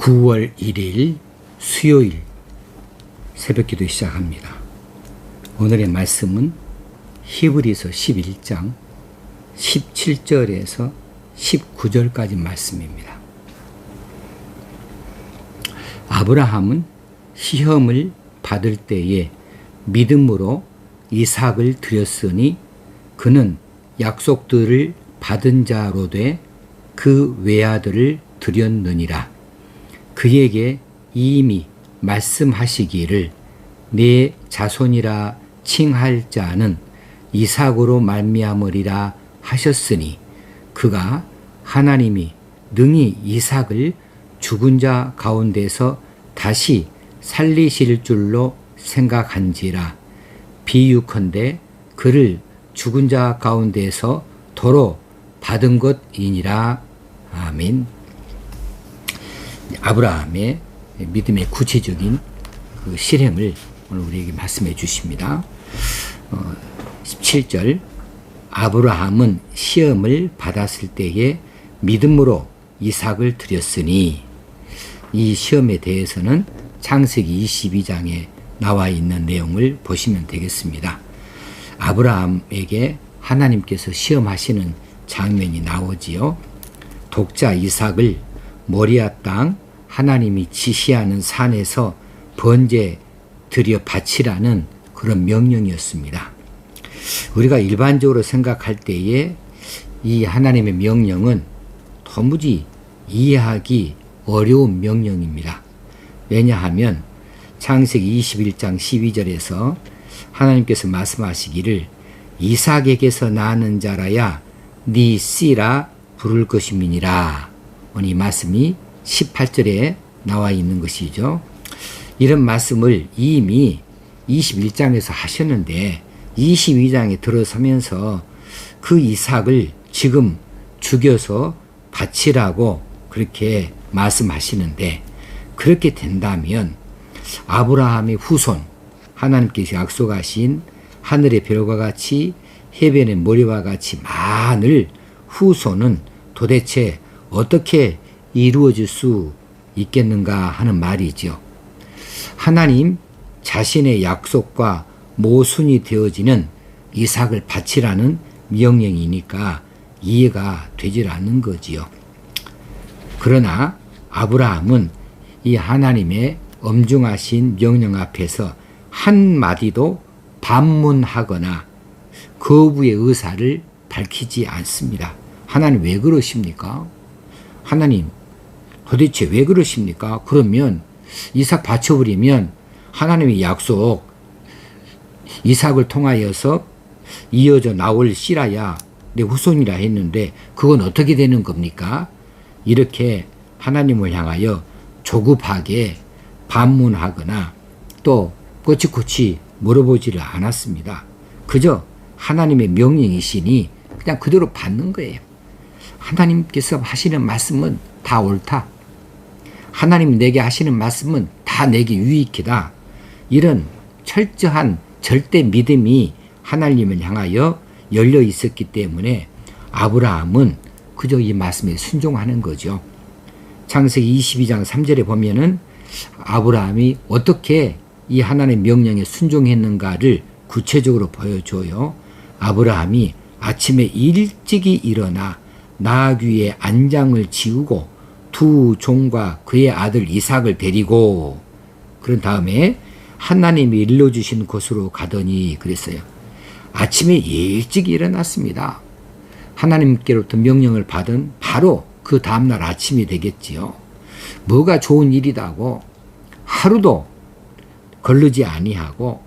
9월 1일 수요일 새벽기도 시작합니다. 오늘의 말씀은 히브리서 11장 17절에서 19절까지 말씀입니다. 아브라함은 시험을 받을 때에 믿음으로 이삭을 드렸으니 그는 약속들을 받은 자로 돼 그 외아들을 드렸느니라. 그에게 이미 말씀하시기를 내 자손이라 칭할 자는 이삭으로 말미암으리라 하셨으니 그가 하나님이 능히 이삭을 죽은 자 가운데서 다시 살리실 줄로 생각한지라. 비유컨대 그를 죽은 자 가운데서 도로 받은 것이니라. 아멘. 아브라함의 믿음의 구체적인 그 실행을 오늘 우리에게 말씀해 주십니다. 17절 아브라함은 시험을 받았을 때에 믿음으로 이삭을 드렸으니, 이 시험에 대해서는 창세기 22장에 나와 있는 내용을 보시면 되겠습니다. 아브라함에게 하나님께서 시험하시는 장면이 나오지요. 독자 이삭을 모리아 땅 하나님이 지시하는 산에서 번제 드려 바치라는 그런 명령이었습니다. 우리가 일반적으로 생각할 때에 이 하나님의 명령은 도무지 이해하기 어려운 명령입니다. 왜냐하면 창세기 21장 12절에서 하나님께서 말씀하시기를 이삭에게서 나는 자라야 네 씨라 부를 것임이니라. 이 말씀이 18절에 나와 있는 것이죠. 이런 말씀을 이미 21장에서 하셨는데 22장에 들어서면서 그 이삭을 지금 죽여서 바치라고 그렇게 말씀하시는데, 그렇게 된다면 아브라함의 후손, 하나님께서 약속하신 하늘의 별과 같이 해변의 모래와 같이 많은 후손은 도대체 어떻게 이루어질 수 있겠는가 하는 말이죠. 하나님 자신의 약속과 모순이 되어지는 이삭을 바치라는 명령이니까 이해가 되질 않는 거지요. 그러나 아브라함은 이 하나님의 엄중하신 명령 앞에서 한마디도 반문하거나 거부의 의사를 밝히지 않습니다. 하나님 왜 그러십니까? 하나님 도대체 왜 그러십니까? 그러면 이삭 바쳐버리면 하나님의 약속, 이삭을 통하여서 이어져 나올 씨라야 내 후손이라 했는데 그건 어떻게 되는 겁니까? 이렇게 하나님을 향하여 조급하게 반문하거나 또 꼬치꼬치 물어보지를 않았습니다. 그저 하나님의 명령이시니 그냥 그대로 받는 거예요. 하나님께서 하시는 말씀은 다 옳다. 하나님이 내게 하시는 말씀은 다 내게 유익이다. 이런 철저한 절대 믿음이 하나님을 향하여 열려 있었기 때문에 아브라함은 그저 이 말씀에 순종하는 거죠. 창세기 22장 3절에 보면은 아브라함이 어떻게 이 하나님의 명령에 순종했는가를 구체적으로 보여줘요. 아브라함이 아침에 일찍이 일어나 나귀의 안장을 지우고 두 종과 그의 아들 이삭을 데리고 그런 다음에 하나님이 일러주신 곳으로 가더니 그랬어요. 아침에 일찍 일어났습니다. 하나님께로부터 명령을 받은 바로 그 다음날 아침이 되겠지요. 뭐가 좋은 일이다고 하루도 걸르지 아니하고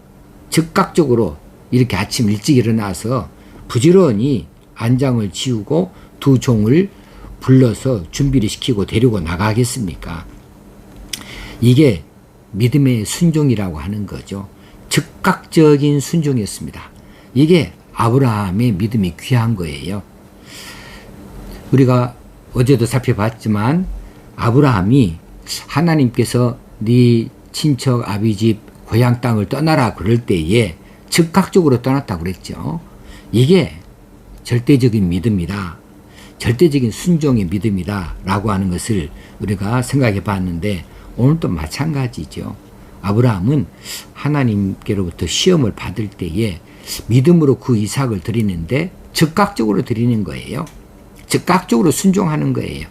즉각적으로 이렇게 아침 일찍 일어나서 부지런히 안장을 지우고 두 종을 불러서 준비를 시키고 데리고 나가겠습니까? 이게 믿음의 순종이라고 하는 거죠. 즉각적인 순종이었습니다. 이게 아브라함의 믿음이 귀한 거예요. 우리가 어제도 살펴봤지만 아브라함이 하나님께서 네 친척 아비집 고향 땅을 떠나라 그럴 때에 즉각적으로 떠났다고 그랬죠. 이게 절대적인 믿음이다. 절대적인 순종의 믿음이다라고 하는 것을 우리가 생각해 봤는데 오늘도 마찬가지죠. 아브라함은 하나님께로부터 시험을 받을 때에 믿음으로 그 이삭을 드리는데 즉각적으로 드리는 거예요. 즉각적으로 순종하는 거예요.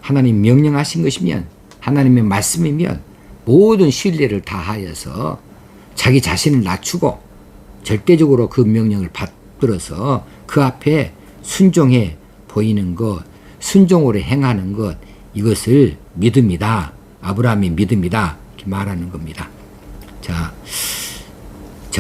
하나님 명령하신 것이면, 하나님의 말씀이면 모든 신뢰를 다하여서 자기 자신을 낮추고 절대적으로 그 명령을 받들어서 그 앞에 순종해 보이는 것, 순종으로 행하는 것, 이것을 믿음이다. 아브라함의 믿음이다. 이렇게 말하는 겁니다. 자,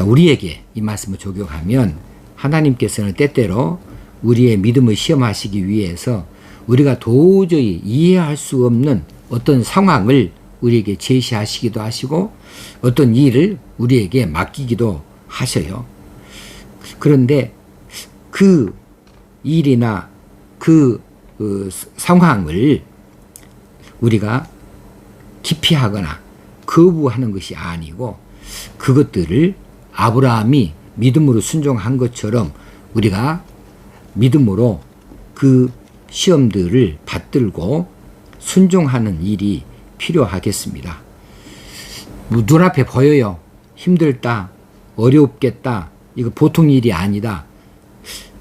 우리에게 이 말씀을 적용하면 하나님께서는 때때로 우리의 믿음을 시험하시기 위해서 우리가 도저히 이해할 수 없는 어떤 상황을 우리에게 제시하시기도 하시고 어떤 일을 우리에게 맡기기도 하셔요. 그런데 그 일이나 그 상황을 우리가 기피하거나 거부하는 것이 아니고 그것들을 아브라함이 믿음으로 순종한 것처럼 우리가 믿음으로 그 시험들을 받들고 순종하는 일이 필요하겠습니다. 눈앞에 보여요. 힘들다, 어렵겠다, 이거 보통 일이 아니다.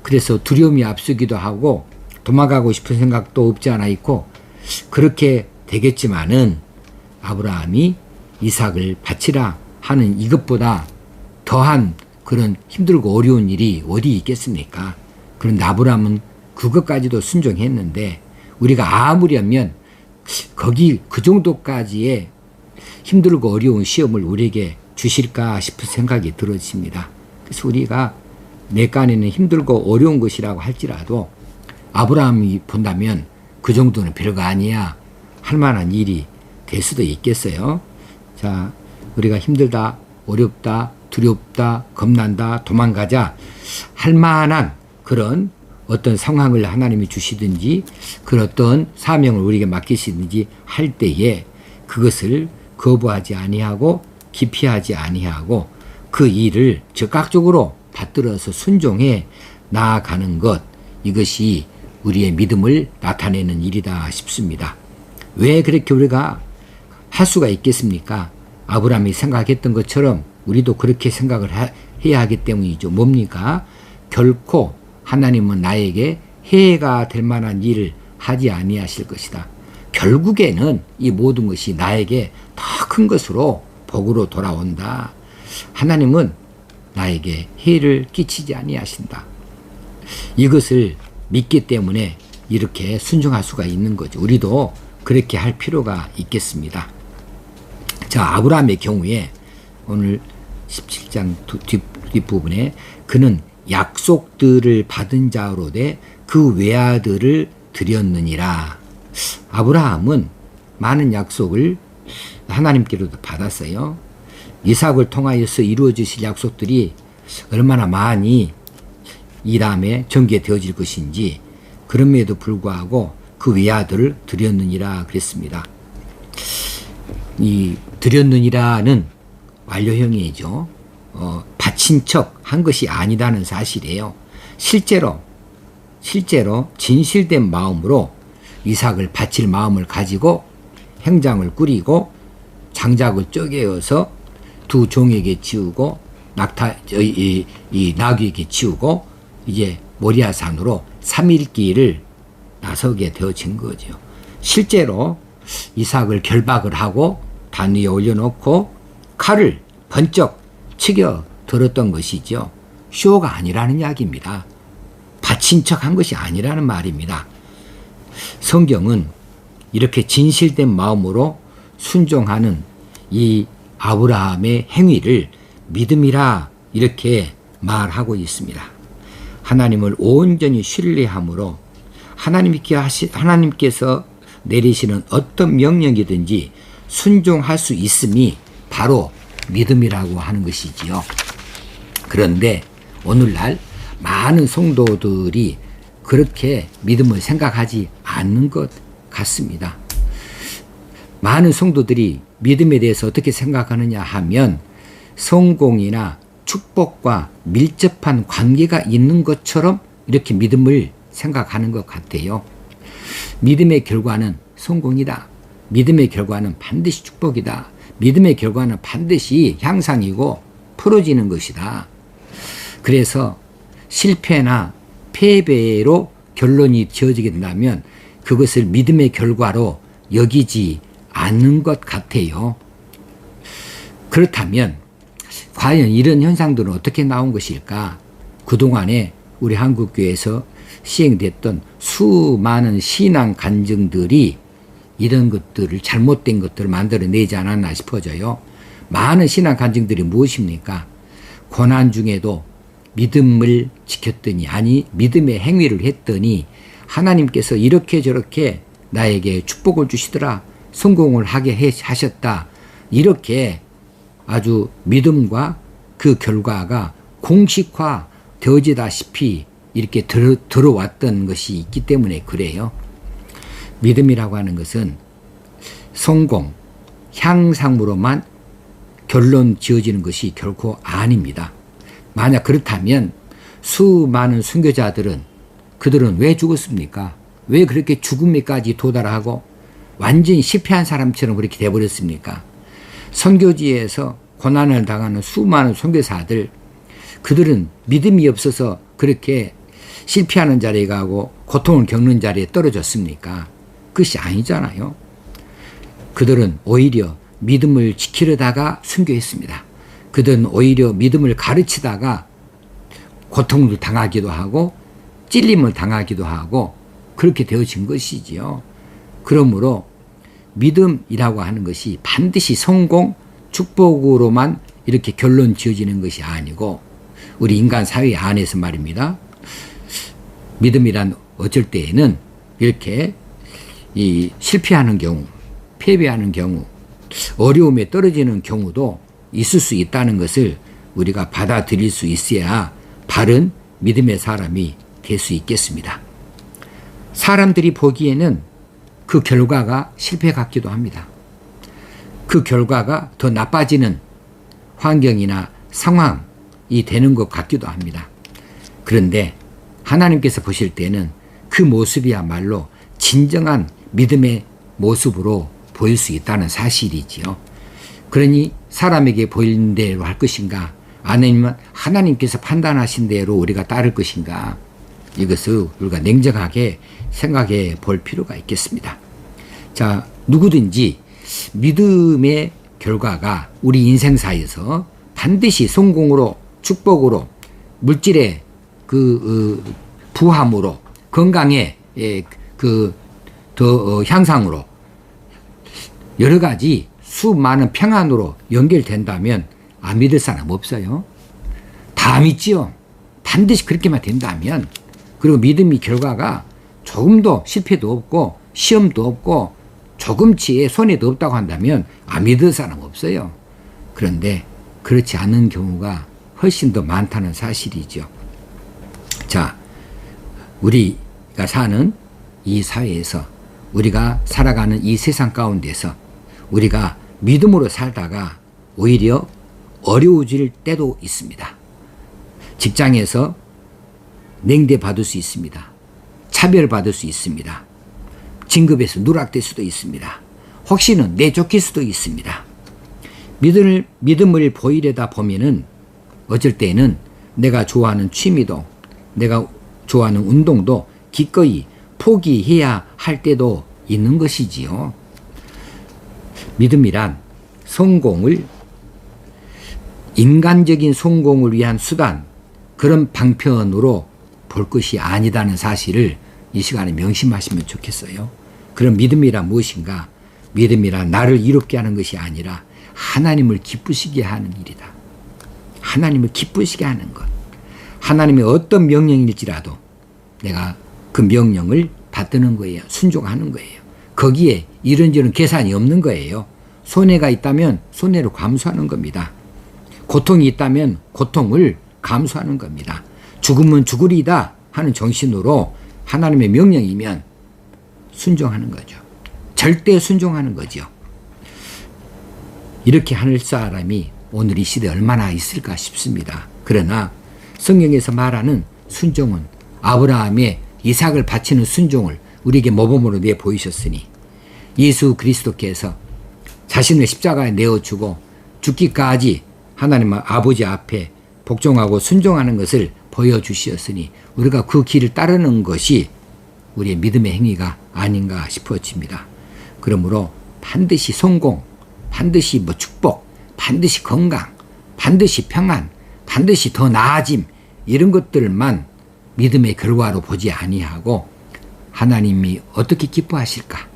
그래서 두려움이 앞서기도 하고 도망가고 싶은 생각도 없지 않아 있고 그렇게 되겠지만은 아브라함이 이삭을 바치라 하는 이것보다 더한 그런 힘들고 어려운 일이 어디 있겠습니까? 그런데 아브라함은 그것까지도 순종했는데 우리가 아무려면 거기 그 정도까지의 힘들고 어려운 시험을 우리에게 주실까 싶은 생각이 들어집니다. 그래서 우리가 내 깐에는 힘들고 어려운 것이라고 할지라도 아브라함이 본다면 그 정도는 별거 아니야 할 만한 일이 될 수도 있겠어요. 자, 우리가 힘들다, 어렵다, 두렵다, 겁난다, 도망가자 할 만한 그런 어떤 상황을 하나님이 주시든지 그런 어떤 사명을 우리에게 맡기시든지 할 때에 그것을 거부하지 아니하고 기피하지 아니하고 그 일을 즉각적으로 받들어서 순종해 나아가는 것, 이것이 우리의 믿음을 나타내는 일이다 싶습니다. 왜 그렇게 우리가 할 수가 있겠습니까? 아브라함이 생각했던 것처럼 우리도 그렇게 생각을 해야 하기 때문이죠. 뭡니까? 결코 하나님은 나에게 해가 될 만한 일을 하지 아니하실 것이다. 결국에는 이 모든 것이 나에게 더 큰 것으로 복으로 돌아온다. 하나님은 나에게 해를 끼치지 아니하신다. 이것을 믿기 때문에 이렇게 순종할 수가 있는 거죠. 우리도 그렇게 할 필요가 있겠습니다. 자, 아브라함의 경우에 오늘 17장 뒷부분에 그는 약속들을 받은 자로 돼 그 외아들을 드렸느니라. 아브라함은 많은 약속을 하나님께로도 받았어요. 이삭을 통하여서 이루어지실 약속들이 얼마나 많이 이 다음에 전개되어질 것인지 그럼에도 불구하고 그 외아들을 드렸느니라 그랬습니다. 이 드렸느니라는 완료형이죠. 바친 척 한 것이 아니다는 사실이에요. 실제로 진실된 마음으로 이삭을 바칠 마음을 가지고 행장을 꾸리고 장작을 쪼개어서 두 종에게 치우고 이 나귀에게 치우고 이제 모리아산으로 3일길을 나서게 되어진 거죠. 실제로 이삭을 결박을 하고 단 위에 올려놓고 칼을 번쩍 치겨 들었던 것이죠. 쇼가 아니라는 이야기입니다. 바친 척한 것이 아니라는 말입니다. 성경은 이렇게 진실된 마음으로 순종하는 이 아브라함의 행위를 믿음이라 이렇게 말하고 있습니다. 하나님을 온전히 신뢰함으로 하나님께서 내리시는 어떤 명령이든지 순종할 수 있음이 바로 믿음이라고 하는 것이지요. 그런데 오늘날 많은 성도들이 그렇게 믿음을 생각하지 않는 것 같습니다. 많은 성도들이 믿음에 대해서 어떻게 생각하느냐 하면 성공이나 축복과 밀접한 관계가 있는 것처럼 이렇게 믿음을 생각하는 것 같아요. 믿음의 결과는 성공이다. 믿음의 결과는 반드시 축복이다. 믿음의 결과는 반드시 향상이고 풀어지는 것이다. 그래서 실패나 패배로 결론이 지어지게 된다면 그것을 믿음의 결과로 여기지 않는 것 같아요. 그렇다면 과연 이런 현상들은 어떻게 나온 것일까? 그동안에 우리 한국교회에서 시행됐던 수많은 신앙 간증들이 이런 것들을 잘못된 것들을 만들어내지 않았나 싶어져요. 많은 신앙 간증들이 무엇입니까? 고난 중에도 믿음을 지켰더니, 아니 믿음의 행위를 했더니 하나님께서 이렇게 저렇게 나에게 축복을 주시더라, 성공을 하게 하셨다, 이렇게 아주 믿음과 그 결과가 공식화 되어지다시피 이렇게 들어왔던 것이 있기 때문에 그래요. 믿음이라고 하는 것은 성공, 향상으로만 결론 지어지는 것이 결코 아닙니다. 만약 그렇다면 수많은 순교자들은 그들은 왜 죽었습니까? 왜 그렇게 죽음에까지 도달하고 완전히 실패한 사람처럼 그렇게 돼버렸습니까? 선교지에서 고난을 당하는 수많은 선교사들, 그들은 믿음이 없어서 그렇게 실패하는 자리에 가고 고통을 겪는 자리에 떨어졌습니까? 그것이 아니잖아요. 그들은 오히려 믿음을 지키려다가 순교했습니다. 그들은 오히려 믿음을 가르치다가 고통을 당하기도 하고 찔림을 당하기도 하고 그렇게 되어진 것이지요. 그러므로 믿음이라고 하는 것이 반드시 성공, 축복으로만 이렇게 결론 지어지는 것이 아니고 우리 인간 사회 안에서 말입니다. 믿음이란 어쩔 때에는 이렇게 이 실패하는 경우, 패배하는 경우, 어려움에 떨어지는 경우도 있을 수 있다는 것을 우리가 받아들일 수 있어야 바른 믿음의 사람이 될 수 있겠습니다. 사람들이 보기에는 그 결과가 실패 같기도 합니다. 그 결과가 더 나빠지는 환경이나 상황이 되는 것 같기도 합니다. 그런데 하나님께서 보실 때는 그 모습이야말로 진정한 믿음의 모습으로 보일 수 있다는 사실이지요. 그러니 사람에게 보이는 대로 할 것인가, 아니면 하나님께서 판단하신 대로 우리가 따를 것인가, 이것을 우리가 냉정하게 생각해 볼 필요가 있겠습니다. 자, 누구든지 믿음의 결과가 우리 인생사에서 반드시 성공으로, 축복으로, 물질의 부함으로, 건강의 더 향상으로, 여러 가지 수많은 평안으로 연결된다면 안 믿을 사람 없어요. 다 믿지요. 반드시 그렇게만 된다면, 그리고 믿음의 결과가 조금도 실패도 없고 시험도 없고 조금치의 손해도 없다고 한다면 안 믿을 사람 없어요. 그런데 그렇지 않은 경우가 훨씬 더 많다는 사실이죠. 자, 우리가 사는 이 사회에서, 우리가 살아가는 이 세상 가운데서 우리가 믿음으로 살다가 오히려 어려워질 때도 있습니다. 직장에서 냉대받을 수 있습니다. 차별받을 수 있습니다. 진급에서 누락될 수도 있습니다. 혹시는 내쫓길 수도 있습니다. 믿음을 보이려다 보면은 어쩔 때는 내가 좋아하는 취미도, 내가 좋아하는 운동도 기꺼이 포기해야 할 때도 있는 것이지요. 믿음이란 성공을, 인간적인 성공을 위한 수단, 그런 방편으로 볼 것이 아니다는 사실을 이 시간에 명심하시면 좋겠어요. 그럼 믿음이란 무엇인가? 믿음이란 나를 이롭게 하는 것이 아니라 하나님을 기쁘시게 하는 일이다. 하나님을 기쁘시게 하는 것. 하나님의 어떤 명령일지라도 내가 그 명령을 받드는 거예요. 순종하는 거예요. 거기에 이런저런 계산이 없는 거예요. 손해가 있다면 손해를 감수하는 겁니다. 고통이 있다면 고통을 감수하는 겁니다. 죽으면 죽으리다 하는 정신으로 하나님의 명령이면 순종하는 거죠. 절대 순종하는 거죠. 이렇게 할 사람이 오늘 이 시대에 얼마나 있을까 싶습니다. 그러나 성경에서 말하는 순종은 아브라함의 이삭을 바치는 순종을 우리에게 모범으로 내보이셨으니 예수 그리스도께서 자신을 십자가에 내어주고 죽기까지 하나님 아버지 앞에 복종하고 순종하는 것을 보여주시었으니 우리가 그 길을 따르는 것이 우리의 믿음의 행위가 아닌가 싶어집니다. 그러므로 반드시 성공, 반드시 축복, 반드시 건강, 반드시 평안, 반드시 더 나아짐, 이런 것들만 믿음의 결과로 보지 아니하고 하나님이 어떻게 기뻐하실까?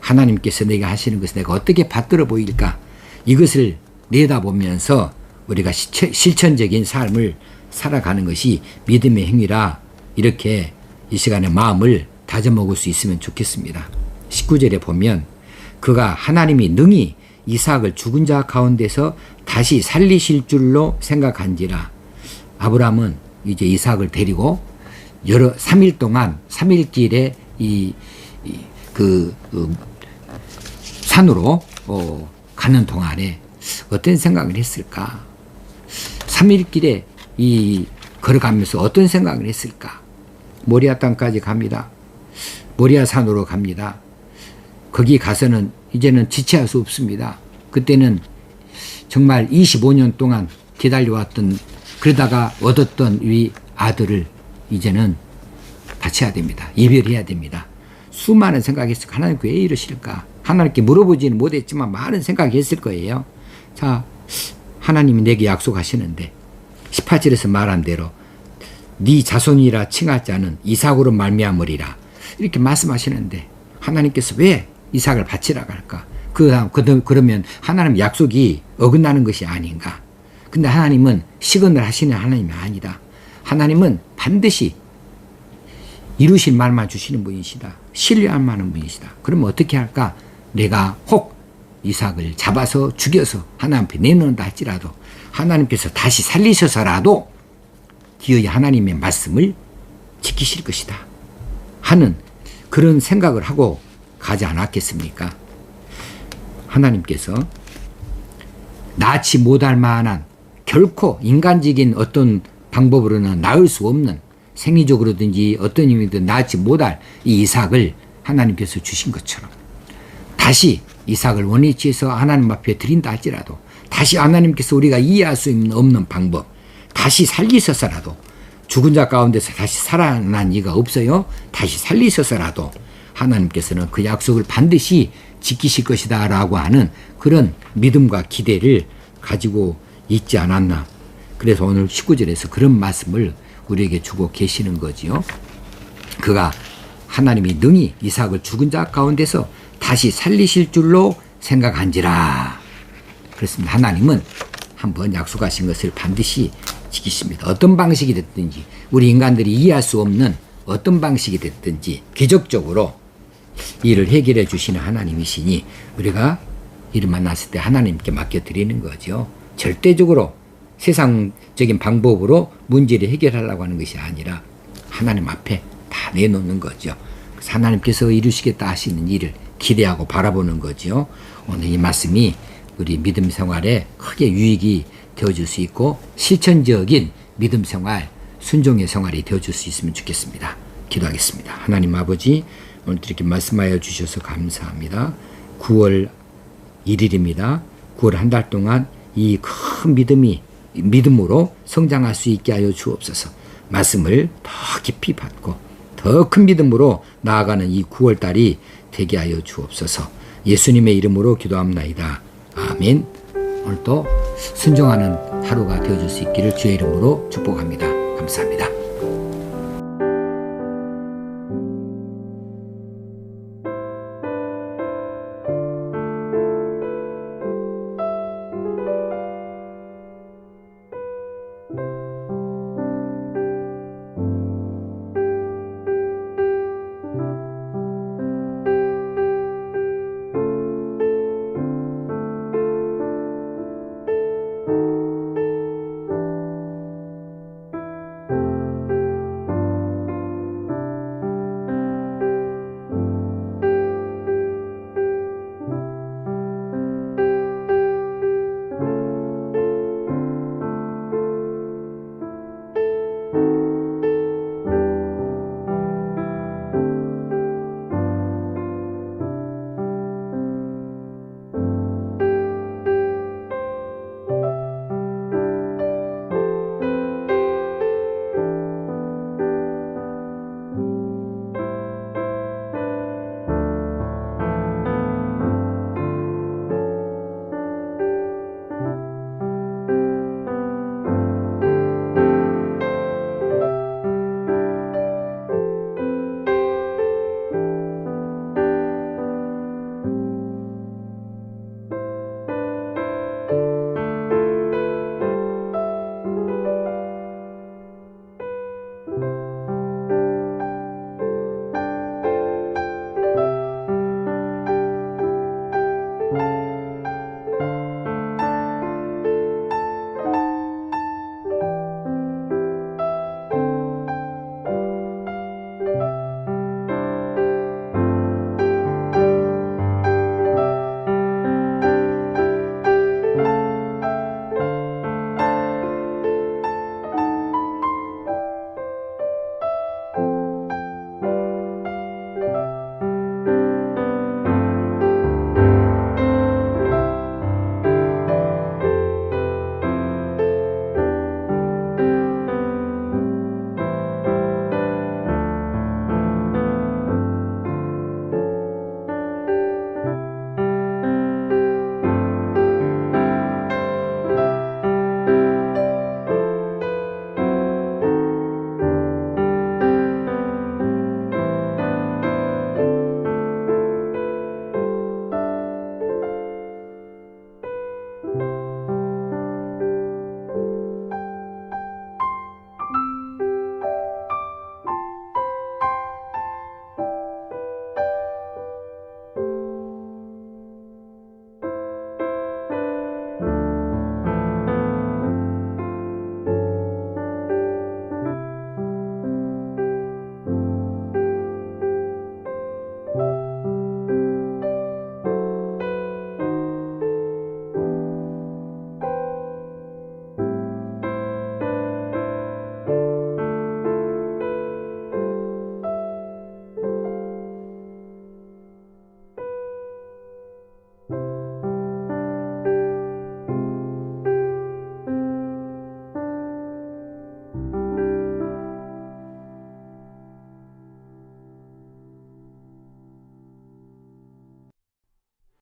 하나님께서 내가 하시는 것을 내가 어떻게 받들어 보일까? 이것을 내다보면서 우리가 실천적인 삶을 살아가는 것이 믿음의 행위라, 이렇게 이 시간에 마음을 다져먹을 수 있으면 좋겠습니다. 19절에 보면 그가 하나님이 능히 이삭을 죽은 자 가운데서 다시 살리실 줄로 생각한지라. 아브라함은 이제 이삭을 데리고 3일 동안 3일길에 산으로 가는 동안에 어떤 생각을 했을까? 3일길에 걸어가면서 어떤 생각을 했을까? 모리아 땅까지 갑니다. 모리아 산으로 갑니다. 거기 가서는 이제는 지체할 수 없습니다. 그때는 정말 25년 동안 기다려왔던, 그러다가 얻었던 이 아들을 이제는 바쳐야 됩니다. 이별해야 됩니다. 수많은 생각했을 거예요. 하나님께 왜 이러실까? 하나님께 물어보지는 못했지만 많은 생각했을 거예요. 자, 하나님이 내게 약속하시는데 18절에서 말한 대로 네 자손이라 칭할 자는 이삭으로 말미암으리라, 이렇게 말씀하시는데 하나님께서 왜 이삭을 바치라고 할까? 그러면 하나님 약속이 어긋나는 것이 아닌가? 근데 하나님은 시건을 하시는 하나님이 아니다. 하나님은 반드시 이루실 말만 주시는 분이시다. 신뢰할 만한 분이시다. 그러면 어떻게 할까? 내가 혹 이삭을 잡아서 죽여서 하나님 앞에 내놓는다 할지라도 하나님께서 다시 살리셔서라도 기어이 하나님의 말씀을 지키실 것이다 하는 그런 생각을 하고 가지 않았겠습니까? 하나님께서 낳지 못할 만한, 결코 인간적인 어떤 방법으로는 낳을 수 없는, 생리적으로든지 어떤 의미든 낳지 못할 이 이삭을 하나님께서 주신 것처럼 다시 이삭을 원위치 해서 하나님 앞에 드린다 할지라도 다시 하나님께서 우리가 이해할 수 없는 방법, 다시 살리셔서라도, 죽은 자 가운데서 다시 살아난 이가 없어요. 다시 살리셔서라도 하나님께서는 그 약속을 반드시 지키실 것이다 라고 하는 그런 믿음과 기대를 가지고 있지 않았나. 그래서 오늘 19절에서 그런 말씀을 우리에게 주고 계시는 거지요. 그가 하나님이 능히 이삭을 죽은 자 가운데서 다시 살리실 줄로 생각한지라. 그렇습니다. 하나님은 한번 약속하신 것을 반드시 지키십니다. 어떤 방식이 됐든지, 우리 인간들이 이해할 수 없는 어떤 방식이 됐든지 기적적으로 일을 해결해 주시는 하나님이시니 우리가 일을 만났을 때 하나님께 맡겨드리는 거죠. 절대적으로 세상적인 방법으로 문제를 해결하려고 하는 것이 아니라 하나님 앞에 다 내놓는 거죠. 그래서 하나님께서 이루시겠다 하시는 일을 기대하고 바라보는 거죠. 오늘 이 말씀이 우리 믿음 생활에 크게 유익이 되어줄 수 있고 실천적인 믿음 생활, 순종의 생활이 되어줄 수 있으면 좋겠습니다. 기도하겠습니다. 하나님 아버지, 오늘도 이렇게 말씀하여 주셔서 감사합니다. 9월 1일입니다. 9월 한 달 동안 이 큰 믿음으로 성장할 수 있게 하여 주옵소서. 말씀을 더 깊이 받고 더 큰 믿음으로 나아가는 이 9월 달이 되게 하여 주옵소서. 예수님의 이름으로 기도합나이다. 아멘. 오늘도 순종하는 하루가 되어줄 수 있기를 주의 이름으로 축복합니다. 감사합니다.